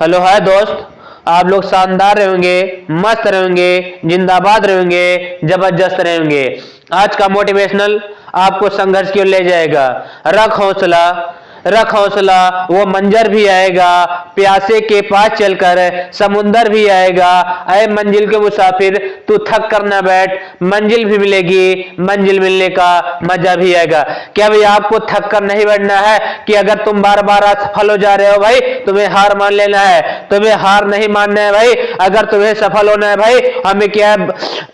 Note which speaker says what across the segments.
Speaker 1: Hello hi दोस्त, आप लोग शानदार रहेंगे, मस्त रहेंगे, जिंदाबाद रहेंगे, जबरदस्त रहेंगे। आज का मोटिवेशनल आपको संघर्ष की ओर ले जाएगा। रख हौसला, रख हौसला, वो मंजर भी आएगा, प्यासे के पास चलकर समुंदर भी आएगा। ऐ मंजिल के मुसाफिर, तू थक कर ना बैठ, मंजिल भी मिलेगी, मंजिल मिलने का मजा भी आएगा। क्या भाई आपको थक कर नहीं बैठना है कि अगर तुम बार बार असफल हो जा रहे हो भाई, तुम्हें हार मान लेना है। तुम्हें हार नहीं मानना है भाई। अगर तुम्हें सफल होना है भाई, हमें क्या है,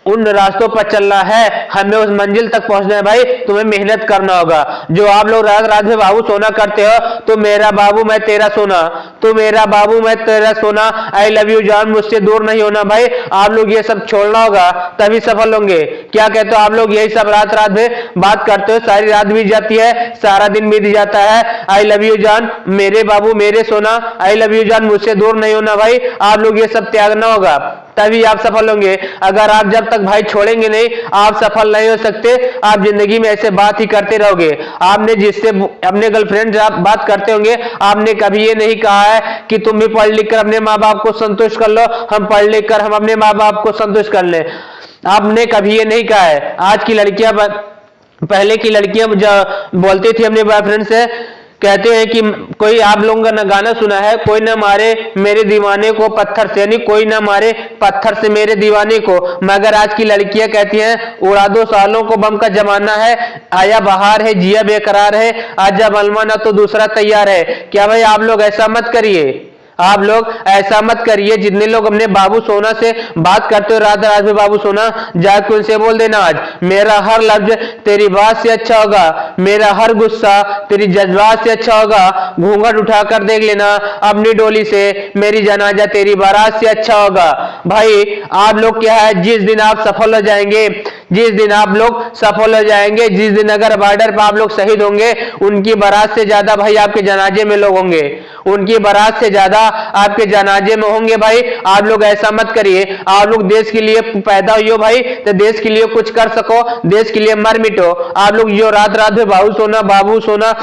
Speaker 1: उन रास्तों पर चलना है, हमें उस मंजिल तक पहुंचना है भाई, तुम्हें मेहनत करना होगा। जो आप लोग रात रात में बाबू सोना करते हो, तो मेरा बाबू मैं तेरा सोना, तो मेरा बाबू मैं तेरा सोना, आई लव यू जान, मुझसे दूर नहीं होना भाई। आप लोग ये सब छोड़ना होगा, तभी सफल होंगे। क्या कहते हो आप लोग, यही सब रात रात में बात करते हो, सारी रात बीत जाती है, सारा दिन बीत जाता है। आई लव यू जान, मेरे बाबू मेरे सोना, आई लव यू जान, मुझसे दूर नहीं होना भाई। आप लोग ये सब त्यागना होगा, तभी आप सफल होंगे। अगर आप जब तक भाई छोड़ेंगे नहीं, आप सफल नहीं हो सकते। आप जिंदगी में ऐसे बात ही करते रहोगे। आपने जिससे अपने गर्लफ्रेंड से आप बात करते होंगे, आपने कभी ये नहीं कहा है कि तुम भी पढ़ लिख कर अपने माँ बाप को संतुष्ट कर लो, हम पढ़ लिख कर हम अपने माँ बाप को संतुष्ट कर लें। आपने कभी ये नहीं कहा है। आज की लड़कियां, पहले की लड़कियां बोलती थी अपने बॉयफ्रेंड से, कहते हैं कि कोई, आप लोगों का गाना सुना है, कोई ना मारे मेरे दीवाने को पत्थर से, यानी कोई ना मारे पत्थर से मेरे दीवाने को। मगर आज की लड़कियां कहती हैं, उड़ा दो सालों को बम का जमाना है, आया बहार है जिया बेकरार है, आजा बलमा ना तो दूसरा तैयार है। क्या भाई आप लोग ऐसा मत करिए, आप लोग ऐसा मत करिए। जितने लोग अपने बाबू सोना से बात करते हो रात रात में, बाबू सोना जाके उनसे बोल देना, आज मेरा हर लफ्ज तेरी बात से अच्छा होगा, मेरा हर गुस्सा तेरी जज्बात से अच्छा होगा। घूंघट उठाकर देख लेना अपनी डोली से, मेरी जनाजा तेरी बारात से अच्छा होगा। भाई आप लोग क्या है, जिस दिन आप सफल हो जाएंगे, जिस दिन आप लोग सफल हो जाएंगे, जिस दिन अगर बॉर्डर पर आप लोग शहीद होंगे, उनकी बारात से ज्यादा भाई आपके जनाजे में लोग होंगे, उनकी बारात से ज्यादा आपके जनाजे में होंगे। भाई आप लोग ऐसा मत करिए। आप लोग देश के लिए पैदा हुए हो भाई, तो देश के लिए कुछ कर सको, देश के लिए मर मिटो। आप लोग जो रात रात में बाबू सोना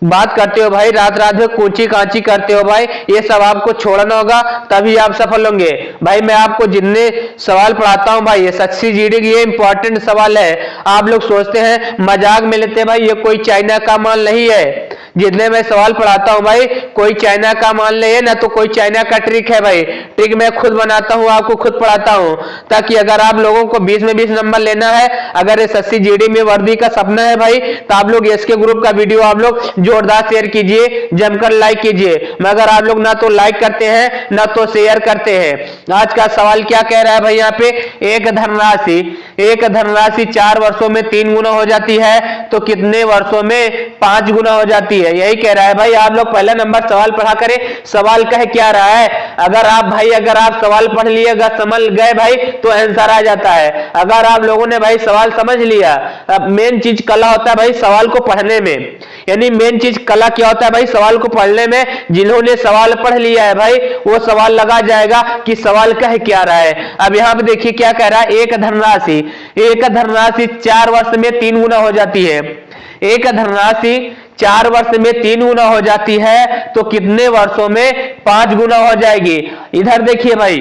Speaker 1: बात करते हो भाई, रात रात में कूची कांची करते हो भाई, ये सब आपको छोड़ना होगा, तभी आप सफल होंगे। भाई मैं आपको जितने सवाल पढ़ाता हूं भाई, ये सच्ची जीडी की ये इंपॉर्टेंट सवाल है। आप लोग सोचते हैं मजाक में लेते हैं भाई, ये कोई चाइना का माल नहीं है। जितने मैं सवाल पढ़ाता हूं भाई, कोई चाइना का माल नहीं है, ना तो कोई चाइना का ट्रिक है भाई। ट्रिक मैं खुद बनाता हूं, आपको खुद पढ़ाता हूं, ताकि अगर आप लोगों को 20 में 20 नंबर लेना है, अगर इस 80 जीडी में वर्दी का सपना है भाई, तो आप लोग इसके ग्रुप का वीडियो आप लोग जोरदार शेयर कीजिए, जमकर लाइक कीजिए। मगर आप लोग ना तो लाइक करते हैं, ना तो शेयर करते हैं। आज का सवाल क्या कह रहा है भाई, यहाँ पे एक धनराशि 4 वर्षों में 3 गुना हो जाती है, तो कितने वर्षों में 5 गुना हो जाती है, यही कह रहा है भाई। आप लोग पहला नंबर सवाल पढ़ा करें, सवाल कह क्या रहा है। अगर आप सवाल पढ़ लिए, अगर समझ गए भाई, तो आंसर आ जाता है। अगर आप लोगों ने भाई सवाल समझ लिया, अब मेन चीज कला होता है भाई सवाल को पढ़ने में, यानी मेन चीज कला क्या होता है भाई, सवाल को पढ़ने में। जिन्होंने सवाल पढ़ लिया है भाई, वो सवाल लगा जाएगा कि सवाल कह क्या रहा है। अब यहाँ पे देखिए क्या कह रहा है, एक धनराशि 4 वर्ष में 3 गुना हो जाती है। एक धनराशि 4 वर्ष में 3 गुना हो जाती है, तो कितने वर्षों में 5 गुना हो जाएगी। इधर देखिए भाई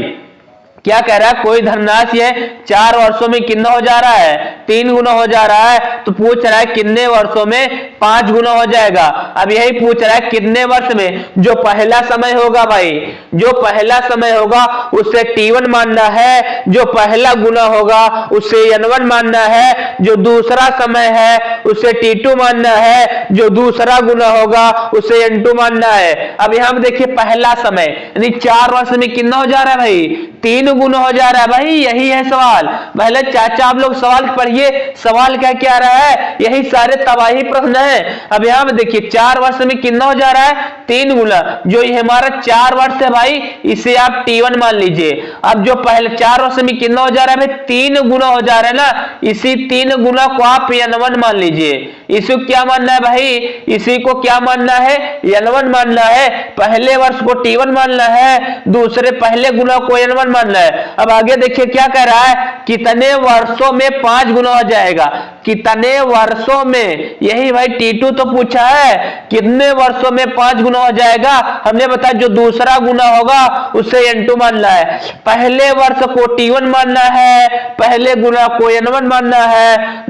Speaker 1: क्या कह रहा है, कोई धनराशि है 4 वर्षों में कितना हो जा रहा है, 3 गुना हो जा रहा है, तो पूछ रहा है कितने वर्षों में 5 गुना हो जाएगा। अब यही पूछ रहा है कितने वर्ष में। जो पहला समय होगा भाई, जो पहला समय होगा उससे T1 मानना है, जो पहला गुना होगा उससे N1 मानना है, जो दूसरा समय है उससे T2 मानना है, जो दूसरा गुना होगा उससे N2 मानना है। अब यहां पर देखिए पहला समय, यानी 4 वर्ष में कितना हो जा रहा है भाई, 3 गुना हो जा रहा है भाई। यही है सवाल। पहले चाचा आप लोग सवाल पढ़िए, सवाल क्या रहा है, यही सारे तबाही प्रश्न है। अब यहां पे देखिए 4 वर्ष में कितना हो जा रहा है, 3 गुना। जो ये हमारा 4 वर्ष है भाई, इसे आप T1 मान लीजिए। अब जो पहले 4 वर्ष में कितना हो जा रहा है भाई, 3 गुना हो जा रहा है ना, इसी 3 गुना को आप N1 मान लीजिए। इसी को क्या मानना है भाई, इसी को क्या मानना है, N1 मानना है। पहले वर्ष को T1 मानना है, दूसरे पहले गुना को N1 मानना है। अब आगे देखिए क्या कह रहा है, कितने वर्षों में 5 गुना हो जाएगा, कितने वर्षों में, यही भाई T2 तो पूछा है, कितने वर्षों में 5 गुना हो जाएगा। हमने बताया जो दूसरा गुना होगा उसे N2 मानना है, पहले वर्ष को T1 मानना है, पहले गुना को N1 मानना है,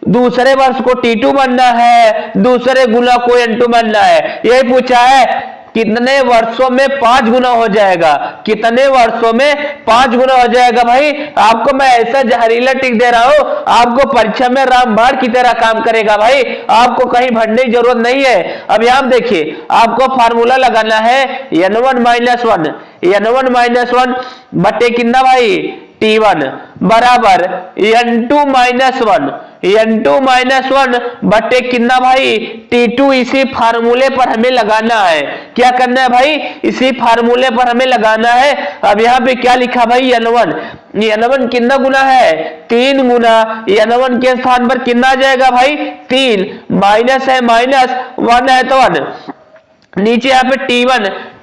Speaker 1: दूसरे वर्ष को T2 मानना है, दूसरे गुना को N2 मानना है। यही पूछा है कितने वर्षों में 5 गुना हो जाएगा, कितने वर्षों में 5 गुना हो जाएगा। भाई आपको मैं ऐसा जहरीला टिक दे रहा हूं, आपको परीक्षा में रामबाण की तरह काम करेगा भाई, आपको कहीं भटने की जरूरत नहीं है। अब यहां देखिए आपको फार्मूला लगाना है N1 - 1, N1 - 1 बटे कितना भाई T1 बराबर N2 - 1, N2 - 1 बटे कितना भाई T2। इसी फार्मूले पर हमें लगाना है, क्या करना है भाई, इसी फार्मूले पर हमें लगाना है। अब यहाँ पे क्या लिखा भाई N1 कितना गुना है 3 गुना, N1 के स्थान पर कितना आ जाएगा भाई 3, माइनस है माइनस, 1 है तो 1, नीचे यहाँ पे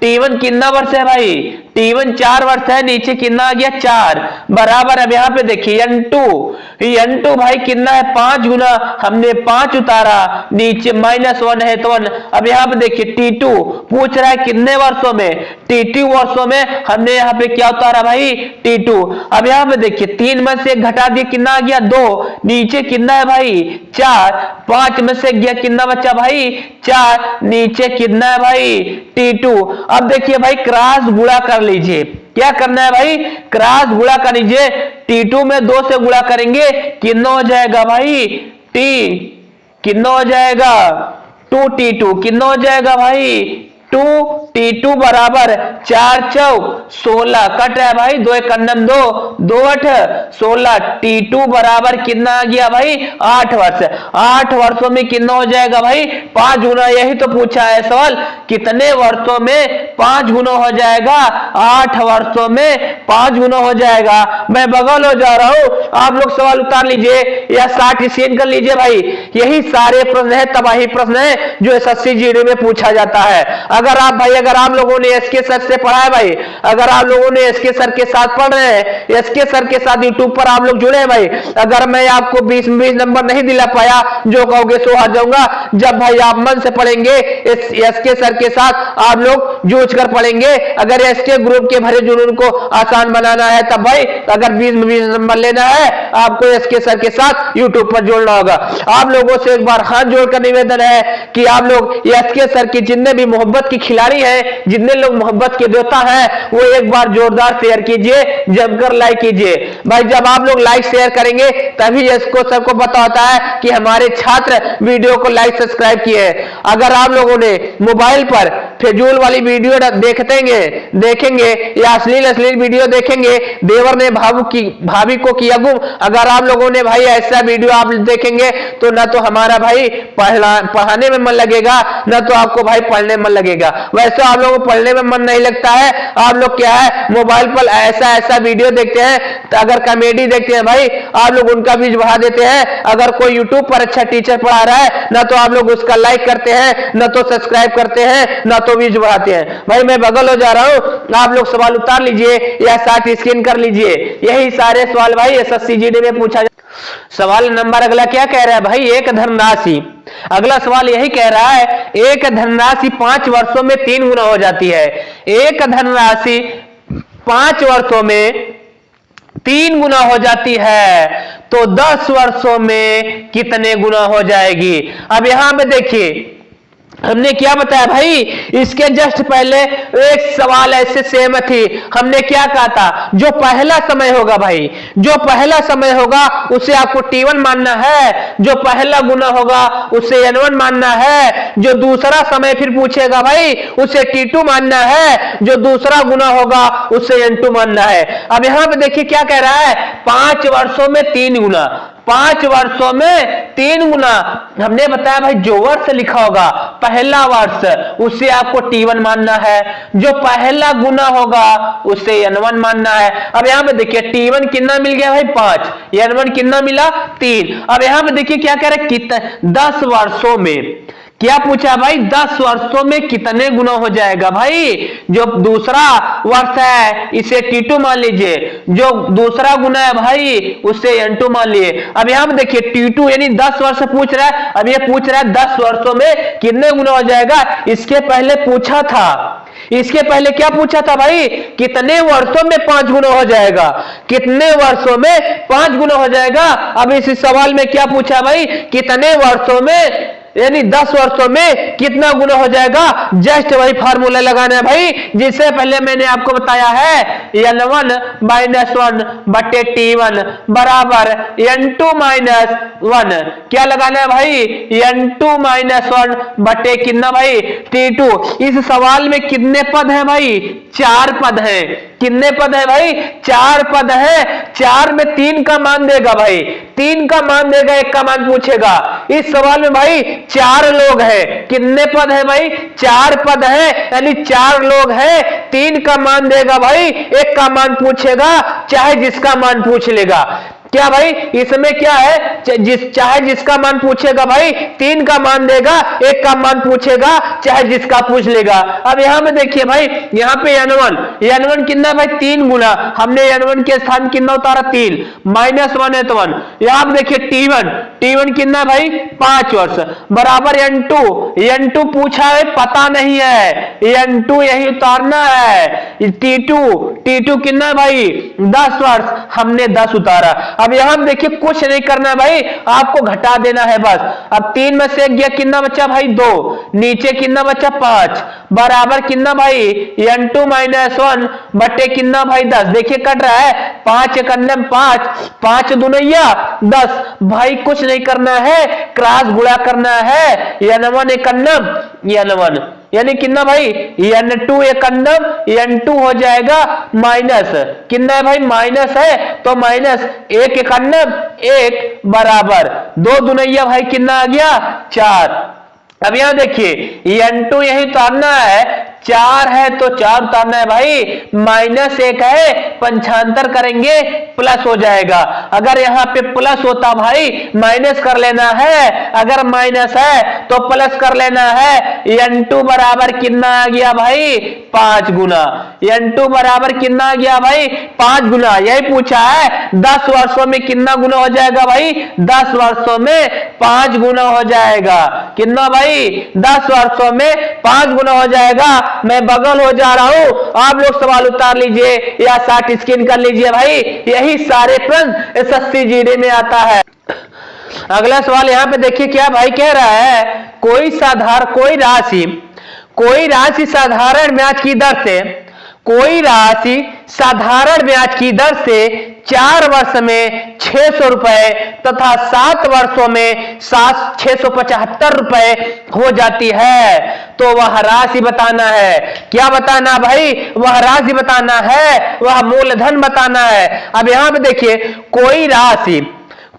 Speaker 1: T1 कितना वर्ष है भाई, T1 4 वर्ष है, नीचे कितना आ गया 4 बराबर। अब यहाँ पे देखिए N2 भाई कितना है 5 गुना, हमने 5 उतारा, नीचे -1 है तो 1। अब यहाँ पे देखिए T2 पूछ रहा है कितने वर्षों में, T2 वर्षों में, हमने यहाँ पे क्या उतारा भाई T2। अब यहाँ पे देखिए 3 में से 1 घटा दिया कितना आ गया 2, नीचे कितना है भाई 4, 5 में से गया कितना बचा भाई 4, नीचे कितना है भाई T2। अब देखिए भाई क्रॉस गुणा कर लीजिए, क्या करना है भाई क्रॉस गुणा कर लीजिए, T2 में 2 से गुणा करेंगे कितना हो जाएगा भाई कितना हो जाएगा 2T2, कितना हो जाएगा भाई 2T2 बराबर 4 चौक 16, कट है भाई 2 1 2, 2 8 16, T2 बराबर कितना आ गया भाई 8 वर्ष। 8 वर्षों में कितना हो जाएगा भाई 5 गुना, यही तो पूछा है सवाल, कितने वर्षों में 5 गुना हो जाएगा, 8 वर्षों में 5 गुना हो जाएगा। मैं बगल हो जा रहा हूं, आप लोग सवाल उतार लीजिए या 60 स्कैन कर लीजिए भाई। यही सारे प्रश्न है, तबाही प्रश्न है जो SSC GD में पूछा जाता है। अगर आप लोगों ने SK सर से पढ़ा है भाई, अगर आप लोगों ने SK सर के साथ पढ़ रहे हैं, SK सर के साथ YouTube पर आप लोग जुड़े हैं भाई, अगर मैं आपको 20 नंबर नहीं दिला पाया, जो कहोगे सो हार जाऊंगा। जब भाई आप मन से पढ़ेंगे, SK सर के साथ आप लोग जूझ कर पढ़ेंगे। अगर SK ग्रुप के भरे जुनून को आसान बनाना है तब भाई, अगर 20 नंबर लेना है, आपको SK सर के साथ YouTube पर जुड़ना होगा। आप लोगों से एक बार हाथ जोड़कर निवेदन है कि आप लोग SK सर की जितने भी मोहब्बत की खिलाड़ी हैं, जितने लोग मोहब्बत के देवता हैं, वो एक बार जोरदार शेयर कीजिए, जमकर लाइक कीजिए भाई। जब आप लोग लाइक शेयर करेंगे तभी इसको सबको पता होता है कि हमारे छात्र वीडियो को लाइक सब्सक्राइब किए हैं। अगर आप लोगों ने मोबाइल पर फिजूल वाली वीडियो देखेंगे या अश्लील वीडियो देखेंगे, देवर ने भाभी को किया गुम, अगर आप लोगों ने भाई ऐसा वीडियो आप देखेंगे तो ना तो हमारा भाई पढ़ाने में मन लगेगा, ना तो आपको भाई पढ़ने में मन लगेगा। वैसे आप लोगों को पढ़ने में मन नहीं लगता है, आप लोग क्या है मोबाइल पर ऐसा वीडियो देखते हैं, तो अगर कॉमेडी देखते हैं भाई आप लोग उनका व्यूज बढ़ा देते हैं। अगर कोई यूट्यूब पर अच्छा टीचर पढ़ा रहा है, ना तो आप लोग उसका लाइक करते हैं, ना तो सब्सक्राइब करते हैं, ना तो व्यूज बढ़ाते हैं। भाई मैं बगल हो जा रहा हूं, आप लोग सवाल उतार लीजिए या 60 स्कैन कर लीजिए। यही सारे सवाल भाई SSC GD में पूछा। सवाल नंबर अगला क्या कह रहा है भाई, एक धनराशि, अगला सवाल यही कह रहा है एक धनराशि 5 वर्षों में 3 गुना हो जाती है। एक धनराशि 5 वर्षों में 3 गुना हो जाती है तो 10 वर्षों में कितने गुना हो जाएगी। अब यहां पे देखिए हमने क्या बताया भाई, इसके जस्ट पहले एक सवाल ऐसे सेम थी। हमने क्या कहा था, जो पहला समय होगा भाई, जो पहला समय होगा उसे आपको T1 मानना है, जो पहला गुना होगा उसे N1 मानना है, जो दूसरा समय फिर पूछेगा भाई उसे T2 मानना है, जो दूसरा गुना होगा उसे N2 मानना है। अब यहां पे देखिए क्या कह रहा है, 5 वर्षों में 3 गुना, 5 वर्षों में 3 गुना। हमने बताया भाई जो वर्ष लिखा होगा पहला वर्ष उसे आपको T1 मानना है, जो पहला गुना होगा उसे N1 मानना है। अब यहां पे देखिए T1 कितना मिल गया भाई 5, N1 कितना मिला 3। अब यहां पे देखिए क्या कह रहा है, कितना 10 वर्षों में, क्या पूछा भाई 10 वर्षों में कितने गुना हो जाएगा। भाई जो दूसरा वर्ष है इसे T2 मान लीजिए, जो दूसरा गुना है भाई उसे N2 मान लिए। अब यहां पे देखिए T2 यानी 10 वर्ष पूछ रहा है, अब ये पूछ रहा है 10 वर्षों में कितने गुना हो जाएगा। इसके पहले पूछा था, इसके पहले क्या पूछा था भाई, कितने वर्षों में 5 गुना हो जाएगा, कितने वर्षों में 5 गुना हो जाएगा। अब इस सवाल में क्या पूछा भाई, कितने वर्षों में यानी 10 वर्षों में कितना गुना हो जाएगा। जस्ट वही फार्मूला लगाना है भाई जिससे पहले मैंने आपको बताया है, N1 - 1 बटे T1 बराबर N2 - 1। क्या लगाना है भाई, N2 - 1 बटे कितना भाई T2। इस सवाल में कितने पद हैं भाई, 4 पद हैं। कितने पद है भाई, 4 पद है। 4 में 3 का मान देगा भाई, 3 का मान देगा, 1 का मान पूछेगा। इस सवाल में भाई 4 लोग हैं। कितने पद है भाई, 4 पद है यानी 4 लोग हैं। 3 का मान देगा भाई, 1 का मान पूछेगा, चाहे जिसका मान पूछ लेगा। क्या भाई इसमें क्या है, चाहे जिसका मान पूछेगा भाई 3 का मान देगा, 1 का मान पूछेगा, चाहे जिसका पूछ लेगा। अब यहां पे देखिए भाई, यहां पे N1 कितना भाई 3 गुना, हमने N1 के स्थान कितना उतारा 3, -1 है तो 1। यहां पे देखिए T1 कितना भाई 5 वर्ष बराबर N2 पूछा है पता नहीं है, N2 यही उतारना है। T2 कितना है भाई 10 वर्ष, हमने 10 उतारा। अब यहां देखिए कुछ नहीं करना है भाई, आपको घटा देना है बस। अब 3 में से गया कितना बचा भाई 2, नीचे कितना बचा 5 बराबर कितना भाई N2 - 1 बटे कितना भाई 10। देखिए कट रहा है, 5 × 5, 5 दूनिया 10। भाई कुछ नहीं करना है, क्रॉस गुणा करना है। N1 × N1 यानी कितना भाई N2 × N2 हो जाएगा माइनस कितना है भाई, माइनस है तो -1 × 1 बराबर 2 दुनिया भाई कितना आ गया 4। अब यहां देखिए N2 यही उतारना है, 4 है तो 4 उतारना है भाई, -1 है पंचांतर करेंगे प्लस हो जाएगा। अगर यहाँ पे प्लस होता भाई माइनस कर लेना है, अगर माइनस है तो प्लस कर लेना है। N2 बराबर कितना आ गया भाई 5 गुना, N2 बराबर कितना आ गया भाई 5 गुना। यही पूछा है 10 वर्षों में कितना गुना हो जाएगा भाई, 10 वर्षों में 5 गुना हो जाएगा। कितना भाई 10 वर्षों में 5 गुना हो जाएगा। मैं बगल हो जा रहा हूं, आप लोग सवाल उतार लीजिए या शॉर्ट स्क्रीन कर लीजिए भाई, यही सारे प्रश्न SSC GD में आता है। अगला सवाल यहां पे देखिए क्या भाई कह रहा है, कोई राशि साधारण ब्याज की दर से, कोई राशि साधारण ब्याज की दर से 4 वर्ष में 600 रुपए तथा 7 वर्षों में 675 रुपए हो जाती है, तो वह राशि बताना है। क्या बताना भाई, वह राशि बताना है, वह मूलधन बताना है। अब यहां पे देखिए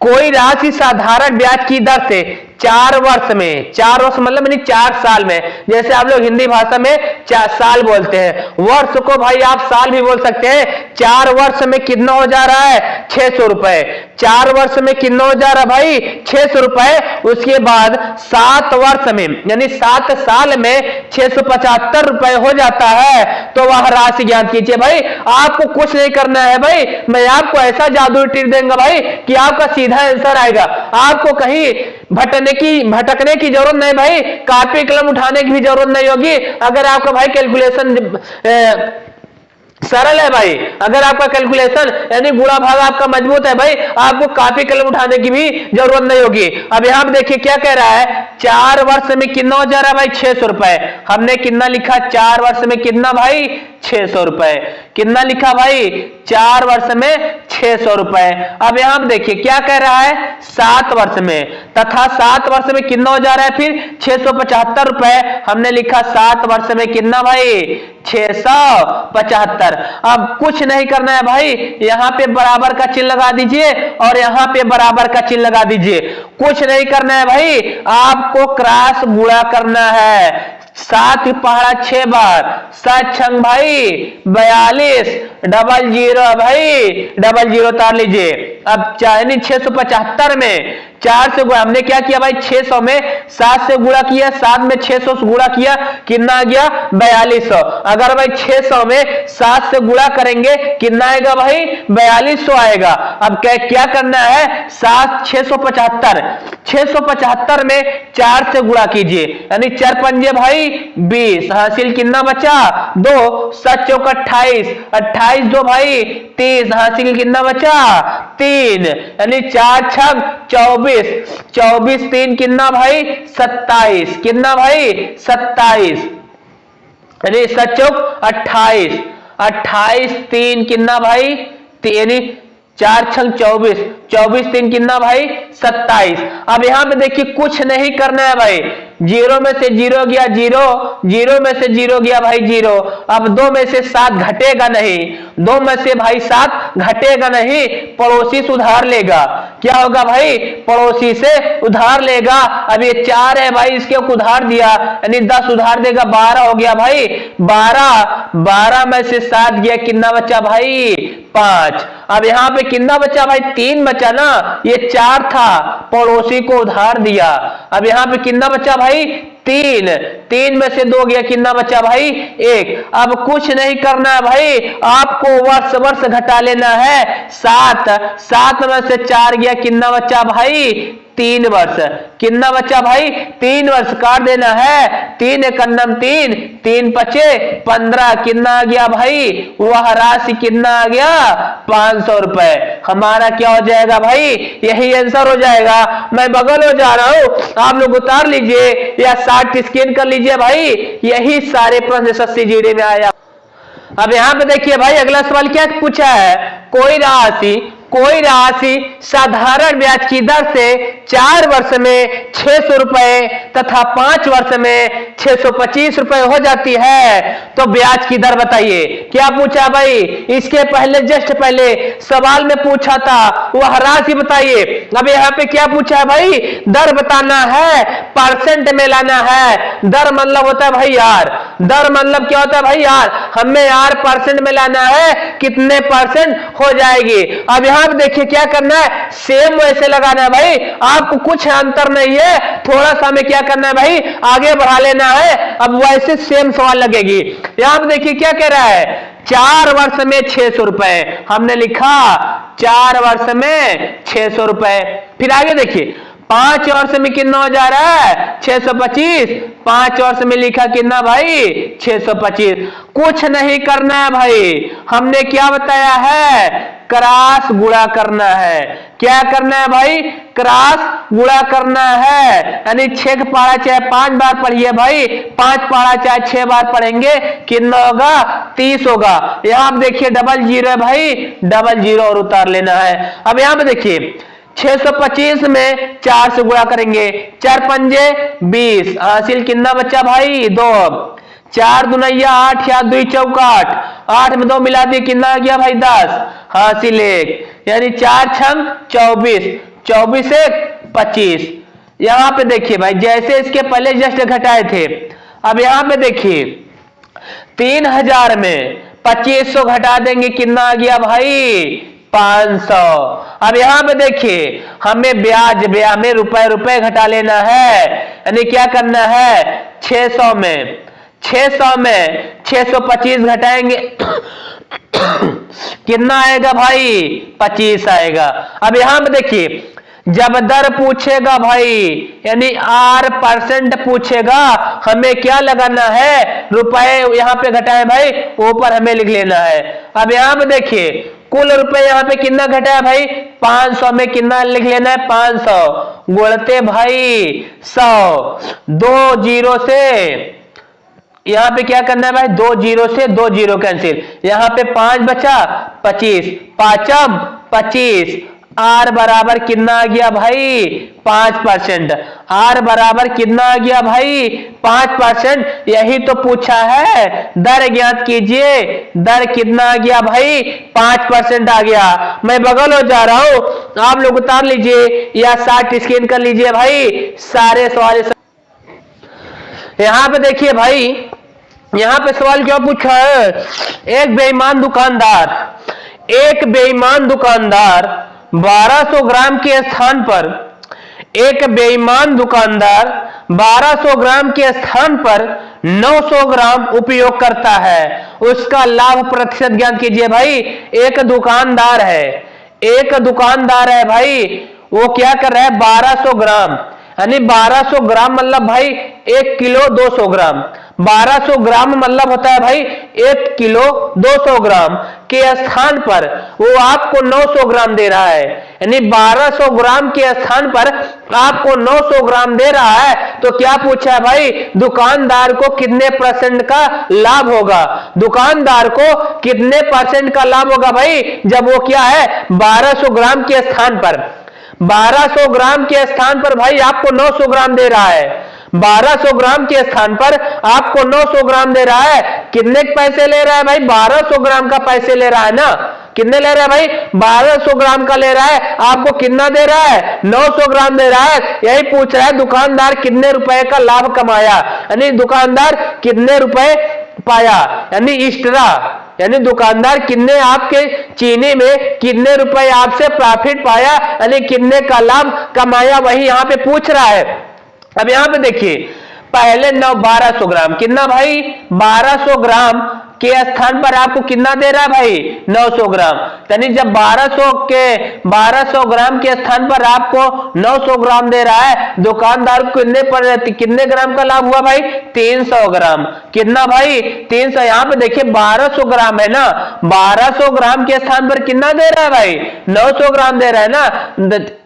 Speaker 1: कोई राशि साधारण ब्याज की दर से 4 वर्ष में, 4 वर्ष मतलब 4 साल में, जैसे आप लोग हिंदी भाषा में 4 साल बोलते हैं, वर्ष को भाई आप साल भी बोल सकते हैं। 4 वर्ष में कितना हो जा रहा है 600 रुपए, 4 वर्ष में कितना हो जा रहा है भाई 600 रुपए। उसके बाद 7 वर्ष में यानी 7 साल में 675 रुपए हो जाता है, तो वह राशि ज्ञात कीजिए। भाई आपको कुछ नहीं करना है भाई, मैं आपको ऐसा जादू टिप देंगे भाई कि आपका सीधा आंसर आएगा, आपको कहीं भटकने की जरूरत नहीं भाई, कॉपी कलम उठाने की भी जरूरत नहीं होगी। अगर आपका भाई कैलकुलेशन सरल है भाई, अगर आपका कैलकुलेशन यानी गुणा भाग आपका मजबूत है भाई, आपको कॉपी कलम उठाने की भी जरूरत नहीं होगी। अब यहां पे देखिए क्या कह रहा है, 4 वर्ष में कितना हो जा रहा है भाई 600 रुपए। हमने कितना लिखा 4 वर्ष में कितना भाई 600 रुपए, कितना लिखा भाई 4 वर्ष में 600 रुपए। अब यहां पे देखिए क्या कह रहा है 7 वर्ष में, तथा 7 वर्ष में कितना हो जा रहा है फिर 675 रुपए। हमने लिखा 7 वर्ष में कितना भाई 675। अब कुछ नहीं करना है भाई, यहां पे बराबर का चिन्ह लगा दीजिए और यहां पे बराबर का चिन्ह लगा दीजिए। कुछ नहीं करना है भाई, आपको क्रॉस गुणा करना है। 7 पहाड़ा 6 बार, 7 छंग भाई 42, डबल जीरो भाई, डबल जीरो उतार लीजिए। अब यानी 675 में 4 से गुणा, हमने क्या किया भाई 600 में 7 से गुणा किया, 7 में 600 से गुणा किया, कितना आ गया 4200। अगर भाई 600 में 7 से गुणा करेंगे कितना आएगा भाई 4200 आएगा। अब क्या करना है 675 में 4 से गुणा कीजिए, यानी 4 पंजे भाई 20, हासिल कितना बचा 2, 7 चौक 28, 28 2 भाई 30, हासिल कितना बचा 3, यानी 4 छग 24, 24 3 कितना भाई 27, कितना भाई 27, यानी 7 चौक 28, 28 3 कितना भाई, यानी 4 छंग 24, 24 3 कितना भाई 27। अब यहां पे देखिए कुछ नहीं करना है भाई, 0 में से 0 गया 0, 0 में से 0 गया भाई 0। अब 2 में से 7 घटेगा नहीं, 2 में से भाई 7 घटेगा नहीं, पड़ोसी से उधार लेगा। क्या होगा भाई पड़ोसी से उधार लेगा। अब ये 4 है भाई, इसके उधार दिया यानी 10 उधार देगा, 12 हो गया भाई 12, 12 में से 7 गया, कितना बचा भाई 5। अब यहां पे कितना बचा भाई 3 बचा ना, ये 4 था पड़ोसी को उधार दिया। अब यहां पे कितना बचा भाई 3, 3 में से 2 गया, कितना बचा भाई 1। अब कुछ नहीं करना है भाई, आपको वर्ष वर्ष घटा लेना है। 7, 7 में से 4 गया, कितना बचा भाई 3 वर्ष, कितना बचा भाई 3 वर्ष, काट देना है। 3 एकन्नम 3, 3 पचे 15, कितना आ गया भाई वह राशि कितना आ गया 500 रुपए। हमारा क्या हो जाएगा भाई, यही आंसर हो जाएगा। मैं बगल हो जा रहा हूं, आप लोग उतार लीजिए या 60 स्कैन कर लीजिए भाई, यही सारे प्रश्न एसएससी जीडी में आया। अब यहां पे देखिए भाई अगला सवाल क्या पूछा है, कोई राशि साधारण ब्याज की दर से 4 वर्ष में 600 रुपए तथा 5 वर्ष में 625 रुपए हो जाती है, तो ब्याज की दर बताइए। क्या पूछा भाई, इसके पहले जस्ट पहले सवाल में पूछा था वह राशि बताइए। अब यहाँ पे क्या पूछा है भाई, दर बताना है, परसेंट में लाना है। दर मतलब होता है भाई यार, दर मतलब क्या होता है भाई यार, हमें यार परसेंट में लाना है, कितने परसेंट हो जाएगी। अब यहाँ पे देखिए क्या करना है, सेम वैसे लगाना है भाई, आपको कुछ अंतर नहीं है, थोड़ा सा हमें क्या करना है भाई आगे बढ़ा लेना है। अब वैसे सेम सवाल लगेगी। यहाँ पे देखिए क्या कह रहा है, 4 वर्ष में 600 रुपए, हमने लिखा 4 वर्ष में 600 रुपए। फिर आगे देखिए 5 वर्ष में कितना हो जा रहा है 625, 5 वर्ष में लिखा कितना भाई 625। कुछ नहीं करना है भाई, हमने क्या बताया है, क्रॉस गुणा करना है। क्या करना है भाई, क्रॉस गुणा करना है, यानी 6 पारा चाहे 5 बार पढ़िए भाई, 5 पारा चाहे 6 बार पढ़ेंगे, कितना होगा 30 होगा। यहां पे देखिए डबल जीरो है भाई, डबल जीरो और उतार लेना है। अब यहां पे देखिए 625 में 4 से गुणा करेंगे, 4 पंजे 20, हासिल कितना बचा भाई 2, 4 दुनैया 8 या 2 चौक 8, 8 में 2 मिला दिए, कितना आ गया भाई 10, हासिल 1, यानी 4 छंग 24, 24 1 25। यहां पे देखिए भाई जैसे इसके पहले जस्ट घटाए थे, अब यहां पे देखिए 3000 में 2500 घटा देंगे, कितना आ गया भाई 500। अब यहां पे देखिए हमें ब्याज में रुपए घटा लेना है, यानी क्या करना है 600 में 625 घटाएंगे कितना आएगा भाई 25 आएगा। अब यहां पे देखिए जब दर पूछेगा भाई यानी R% पूछेगा, हमें क्या लगाना है रुपए, यहां पे घटाए भाई ऊपर हमें लिख लेना है। अब यहां पे देखिए कुल रुपए यहां पे कितना घटा है भाई 500 में कितना लिख लेना है 500, गुणते भाई 100, 2 जीरो से यहां पे क्या करना है भाई 2 जीरो से 2 जीरो कैंसिल, यहां पे 5 बचा 25, 5 25 आर बराबर कितना आ गया भाई 5%। आर बराबर कितना आ गया भाई 5%। यही तो पूछा है, दर ज्ञात कीजिए। दर कितना आ गया भाई 5% आ गया। मैं बगल हो जा रहा हूं, आप लोग उतार लीजिए या 60 स्कैन कर लीजिए भाई सारे सवाल। यहां पे देखिए भाई, यहां पे सवाल क्या पूछा है, एक बेईमान दुकानदार 1200 ग्राम के स्थान पर, एक बेईमान दुकानदार 1200 ग्राम के स्थान पर 900 ग्राम उपयोग करता है, उसका लाभ प्रतिशत ज्ञात कीजिए। भाई एक दुकानदार है भाई, वो क्या कर रहा है 1200 ग्राम, यानी 1200 ग्राम मतलब भाई 1 किलो 200 ग्राम। 1200 ग्राम मतलब होता है भाई 1 किलो 200 ग्राम के स्थान पर वो आपको 900 ग्राम दे रहा है, यानी 1200 ग्राम के स्थान पर आपको 900 ग्राम दे रहा है। तो क्या पूछा है भाई, दुकानदार को कितने परसेंट का लाभ होगा, दुकानदार को कितने परसेंट का लाभ होगा भाई, जब वो क्या है 1200 ग्राम के स्थान पर, 1200 ग्राम के स्थान पर भाई आपको 900 ग्राम दे रहा है। 1200 ग्राम के स्थान पर आपको 900 ग्राम दे रहा है, कितने पैसे ले रहा है भाई 1200 ग्राम का पैसे ले रहा है ना, कितने ले रहा है भाई 1200 ग्राम का ले रहा है, आपको कितना दे रहा है 900 ग्राम दे रहा है। यही पूछ रहा है दुकानदार कितने रुपए का लाभ कमाया, यानी दुकानदार कितने रुपए पाया, यानी एक्स्ट्रा, यानी दुकानदार कितने आपके चीनी में कितने रुपए आपसे प्रॉफिट पाया, यानी कितने का लाभ कमाया, वही यहां पे पूछ रहा है। अब यहां पे देखिए पहले 1200 ग्राम कितना भाई 1200 ग्राम के स्थान पर आपको कितना दे रहा है भाई 900 ग्राम, यानी जब 1200 ग्राम के स्थान पर आपको 900 ग्राम दे रहा है, दुकानदार को कितने ग्राम का लाभ हुआ भाई 300 ग्राम। कितना भाई 300। यहां पे देखिए 1200 ग्राम है ना, 1200 ग्राम के स्थान पर कितना दे रहा है भाई 900 ग्राम दे रहा है ना।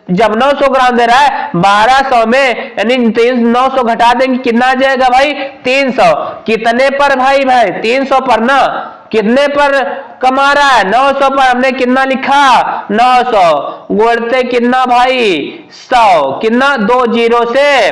Speaker 1: जब 900 ग्राम दे रहा है 1200 में, यानी 900 घटा देंगे कितना आ जाएगा भाई 300। कितने पर भाई 300 पर ना, कितने पर कमा रहा है 900 पर, हमने कितना लिखा 900 गुणते कितना भाई 100, कितना 2 जीरो से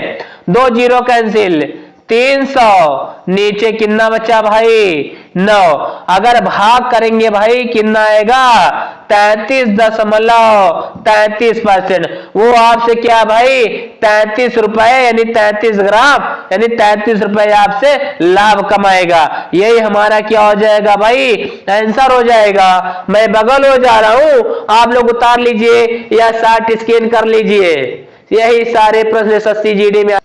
Speaker 1: 2 जीरो कैंसिल 300, नीचे कितना बचा भाई 9। अगर भाग करेंगे भाई कितना आएगा 33.33%। वो आपसे क्या भाई 33 रुपए यानी 33 ग्राम यानी 33 रुपए आपसे लाभ कमाएगा। यही हमारा क्या हो जाएगा भाई आंसर हो जाएगा। मैं बगल हो जा रहा हूं, आप लोग उतार लीजिए या 60 स्कैन कर लीजिए। यही सारे प्रश्न एसएससी जीडी में।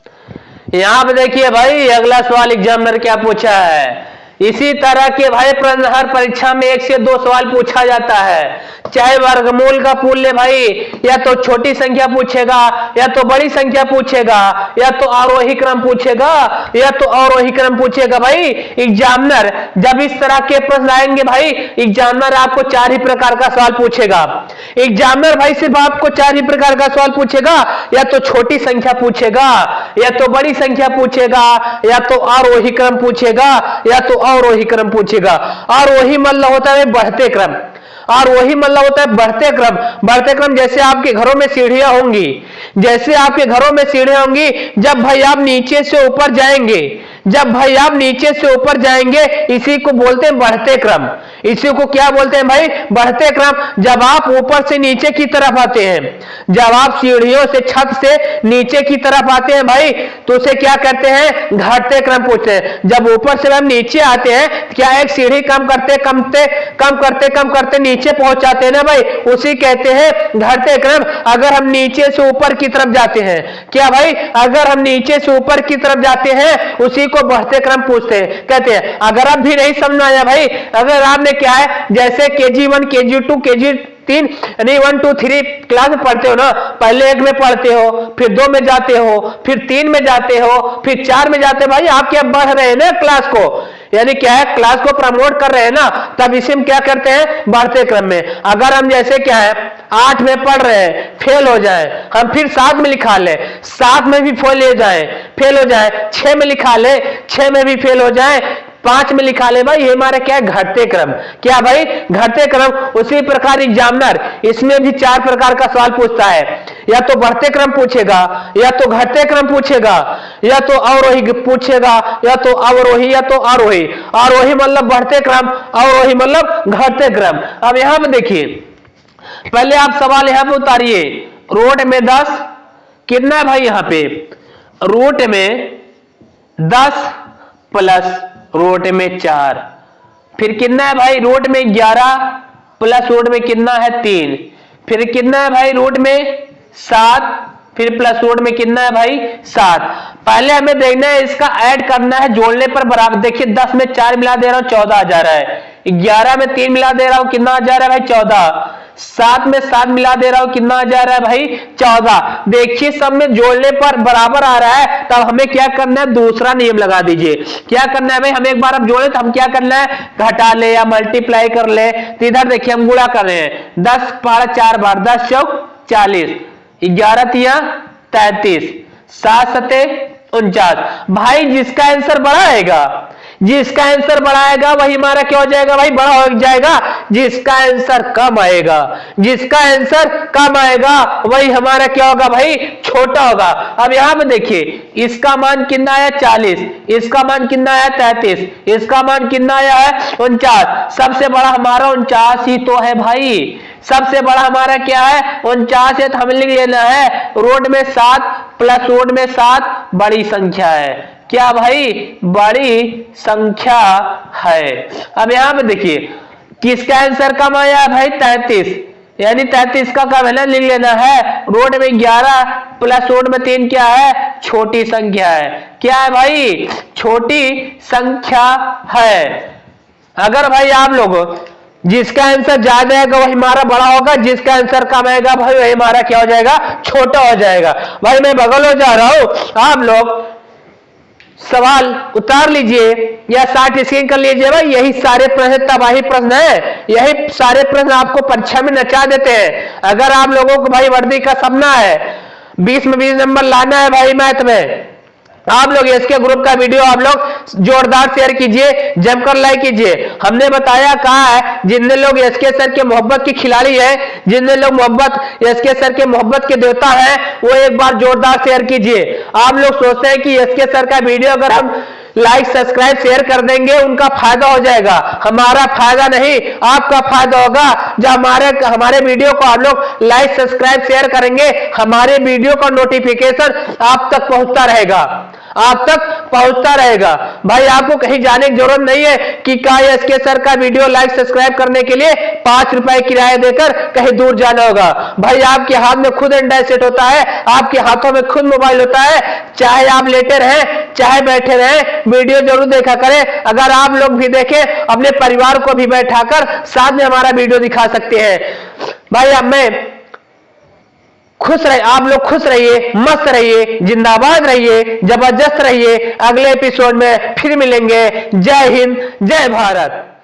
Speaker 1: यहां पे देखिए भाई अगला सवाल एग्जामिनर क्या पूछा है। इसी तरह के भाई प्रश्न हर परीक्षा में 1 से 2 सवाल पूछा जाता है, चाहे वर्गमूल का पूछ ले भाई, या तो छोटी संख्या पूछेगा या तो बड़ी संख्या पूछेगा या तो आरोही क्रम पूछेगा या तो अवरोही क्रम पूछेगा। भाई एग्जामिनर जब इस तरह के प्रश्न आएंगे भाई एग्जामिनर आपको 4 ही प्रकार का सवाल पूछेगा। एग्जामिनर भाई सिर्फ आपको 4 ही प्रकार का सवाल पूछेगा, या तो छोटी संख्या पूछेगा या तो बड़ी संख्या पूछेगा या तो आरोही क्रम पूछेगा या तो अवरोही क्रम पूछेगा। आरोही मतलब होता है बढ़ते क्रम, और वही मतलब होता है बढ़ते क्रम। बढ़ते क्रम जैसे आपके घरों में सीढ़ियां होंगी, जैसे आपके घरों में सीढ़ियां होंगी, जब भाई आप नीचे से ऊपर जाएंगे, जब भाई आप नीचे से ऊपर जाएंगे इसी को बोलते हैं बढ़ते क्रम। इसी को क्या बोलते हैं भाई बढ़ते क्रम। जब आप ऊपर से नीचे की तरफ आते हैं, जब आप सीढ़ियों से छत से नीचे की तरफ आते हैं भाई तो उसे क्या कहते हैं घटते क्रम पूछते हैं। जब ऊपर से हम नीचे आते हैं क्या एक सीढ़ी कम करते नीचे पहुंच जाते हैं ना भाई, उसी कहते हैं घटते क्रम। अगर हम नीचे से ऊपर की तरफ जाते हैं, क्या भाई अगर हम नीचे से ऊपर की तरफ जाते हैं उसी को बढ़ते क्रम पूछते हैं कहते हैं। अगर आप भी नहीं समझ आया भाई, अगर आपने क्या है जैसे KG1 KG2 KG3 यानी 1 2 3 क्लास में पढ़ते हो ना, पहले 1 में पढ़ते हो, फिर 2 में जाते हो, फिर 3 में जाते हो, फिर 4 में जाते हो। भाई आप क्या बढ़ रहे हैं ना क्लास को, यानी क्या है क्लास को प्रमोट कर रहे हैं ना, तब इसे हम क्या करते हैं बढ़ते क्रम में। अगर हम जैसे क्या है 8 में पढ़ रहे हैं फेल हो जाए, हम फिर 7 में लिखा ले, 7 में भी फेल हो जाए, 6 में लिखा ले, 6 में भी फेल हो जाए, 5 में लिखा ले भाई, ये हमारा क्या है, घटते क्रम। क्या भाई, घटते क्रम। उसी प्रकार एग्जामिनर इसमें भी 4 प्रकार का सवाल पूछता है, या तो बढ़ते क्रम पूछेगा, या तो घटते क्रम पूछेगा, या तो अवरोही पूछेगा, या तो अवरोही, या तो आरोही। आरोही मतलब बढ़ते क्रम, अवरोही मतलब घटते क्रम। अब यहां पर देखिए, पहले आप सवाल यहां पे उतारिए, रोट में 10 कितना है भाई, यहां पे रोट में 10 प्लस रोट में 4, फिर कितना है भाई, रोट में 11 प्लस रोट में कितना है 3, फिर कितना है भाई रोट में 7, फिर प्लस रोट में कितना है भाई 7। पहले हमें देखना है, इसका ऐड करना है, जोड़ने पर बराबर। देखिए 10 में 4 मिला दे रहा हूं 14 आ जा रहा है, 11 में 3 मिला दे रहा हूं कितना आ जा रहा है भाई 14, 7 में 7 मिला दे रहा हूं कितना आ जा रहा है भाई 14। देखिए सब में जोड़ने पर बराबर आ रहा है, तब हमें क्या करना है, दूसरा नियम लगा दीजिए। क्या करना है भाई, हम एक बार अब जोड़े तो हम क्या करना है, घटा ले या मल्टीप्लाई कर ले। तो इधर देखिए हम गुणा कर रहे हैं, 10 पारा 4 बार, 10 चौक 40, 11 तिया 33, 7 सते 49। भाई जिसका आंसर बड़ा आएगा, जिसका आंसर बड़ा आएगा वही हमारा क्या हो जाएगा भाई, बड़ा हो जाएगा। जिसका आंसर कम आएगा, जिसका आंसर कम आएगा वही हमारा क्या होगा भाई, छोटा होगा। अब यहां पे देखिए, इसका मान कितना आया 40, इसका मान कितना आया 33, इसका मान कितना आया है 49। सबसे बड़ा हमारा 49 ही तो है भाई, सबसे बड़ा हमारा क्या है 49 है। तो हमें लिख लेना है, रोड में 7 प्लस रोड में 7 बड़ी संख्या है। क्या भाई, बड़ी संख्या है। अब यहां पे देखिए, किसका आंसर कम आया है भाई 33, यानी 33 का कम है ना, लिख लेना है, रोड में 11 प्लस रोड में 3 क्या है, छोटी संख्या है। क्या है भाई, छोटी संख्या है। अगर भाई आप लोग जिसका आंसर ज्यादा आएगा वही हमारा बड़ा होगा, जिसका आंसर कम आएगा भाई वही हमारा क्या हो जाएगा, छोटा हो जाएगा। भाई मैं बगल हो जा रहा हूं, आप लोग सवाल उतार लीजिए या 60 स्क्रीन कर लीजिए। भाई यही सारे प्रश्न तबाही प्रश्न है, यही सारे प्रश्न आपको परीक्षा में नचा देते हैं। अगर आप लोगों को भाई वर्दी का सपना है, 20 में 20 नंबर लाना है भाई मैथ में, आप लोग इसके ग्रुप का वीडियो आप लोग जोरदार शेयर कीजिए, जमकर लाइक कीजिए। हमने बताया कहा है, जितने लोग एसके सर के मोहब्बत के खिलाड़ी हैं, जितने लोग मोहब्बत एसके सर के मोहब्बत के देवता हैं, वो एक बार जोरदार शेयर कीजिए। आप लोग सोचते हैं कि एसके सर का वीडियो अगर हम लाइक सब्सक्राइब शेयर कर देंगे उनका फायदा हो जाएगा, हमारा फायदा नहीं आपका फायदा होगा। जब हमारे वीडियो को आप लोग लाइक सब्सक्राइब शेयर करेंगे, हमारे वीडियो का नोटिफिकेशन आप तक पहुंचता रहेगा, आप तक पहुंचता रहेगा। भाई आपको कहीं जाने की जरूरत नहीं है कि एसके सर का वीडियो लाइक सब्सक्राइब करने के लिए 5 रुपए किराया देकर कहीं दूर जाना होगा। भाई आपके हाथ में खुद एंड्रॉइड सेट होता है, आपके हाथों में खुद मोबाइल होता है, चाहे आप लेटे रहें चाहे बैठे रहें, वीडियो जरूर देखा करें। अगर आप लोग भी देखें, अपने परिवार को भी बैठाकर साथ में हमारा वीडियो दिखा सकते हैं। भाई अब मैं खुश रहे, आप लोग खुश रहिए, मस्त रहिए, जिंदाबाद रहिए, जबरदस्त रहिए। अगले एपिसोड में फिर मिलेंगे। जय हिंद, जय भारत।